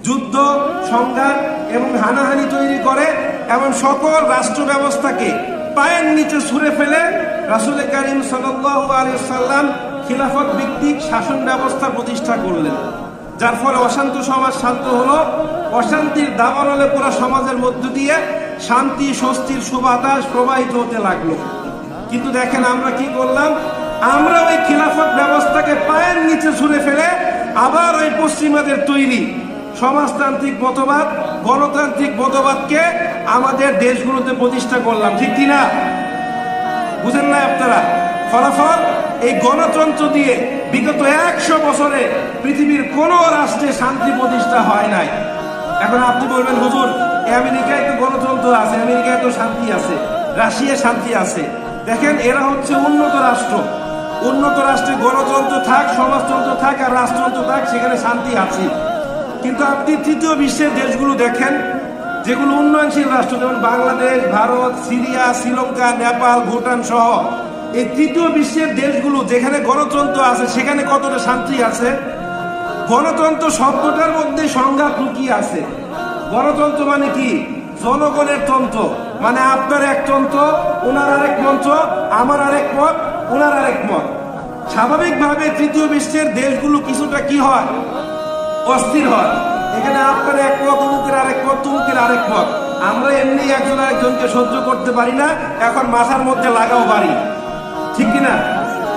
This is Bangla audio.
যুদ্ধ সংঘাত এবং হানাহানি তৈরি করে এবং সকল রাষ্ট্র ব্যবস্থাকে পায়ের নিচে ছুঁড়ে ফেলে রাসূল করিম সাল্লাল্লাহু আলাইহি ওয়াসাল্লাম খিলাফত ভিত্তিক শাসন ব্যবস্থা প্রতিষ্ঠা করলেন, যার ফলে অশান্ত সমাজ শান্ত হলো। অশান্তির দাবানলে পুরো সমাজের মধ্য দিয়ে শান্তি স্বস্তির সুবাতাস প্রবাহিত হতে লাগলো। কিন্তু দেখেন আমরা কি করলাম, আমরা ওই খিলাফত ব্যবস্থাকে পায়ের নিচে ছুঁড়ে ফেলে আবার ওই পশ্চিমাদের তৈরি সমাজতান্ত্রিক মতবাদ, গণতান্ত্রিক মতবাদকে আমাদের দেশগুলোতে প্রতিষ্ঠা করলাম। ঠিক কিনা? বুঝেন না আপনারা? ফলাফল এই গণতন্ত্র দিয়ে বিগত 100 বছরে পৃথিবীর কোন রাষ্ট্রে শান্তি প্রতিষ্ঠা হয় নাই। এখন আপনি বলবেন, হুজুর আমেরিকায় তো গণতন্ত্র আছে, আমেরিকায় তো শান্তি আছে, রাশিয়ায় শান্তি আছে। দেখেন এরা হচ্ছে উন্নত রাষ্ট্র, উন্নত রাষ্ট্রে গণতন্ত্র থাক, সমাজতন্ত্র থাক আর রাষ্ট্রতন্ত্র থাক, সেখানে শান্তি আছে। কিন্তু আপনি তৃতীয় বিশ্বের দেশগুলো দেখেন, যেগুলো উন্নয়নশীল রাষ্ট্র, যেমন বাংলাদেশ, ভারত, সিরিয়া, শ্রীলঙ্কা, নেপাল, ভুটান সহ এই তৃতীয় বিশ্বের দেশগুলো যেখানে গণতন্ত্র আছে সেখানে কতটা শান্তি আছে? গণতন্ত্র শব্দটার মধ্যে সংঘাত লুকিয়ে আছে। গণতন্ত্র মানে কি? জনগণের তন্ত্র, মানে আপনার এক তন্ত্র, ওনার আরেক মন্ত্র, আমার আরেক মত, ওনার আরেক মত। স্বাভাবিকভাবে তৃতীয় বিশ্বের দেশগুলো কিছুটা কি হয়? অস্থির হয়। এখানে আপনার এক মত, অমুকের আরেক মত, তমুকের আরেক মত। আমরা এমনি একজন আরেকজনকে সহ্য করতে পারি না, এখন মাথার মধ্যে লাগাও পারি। ঠিক কিনা?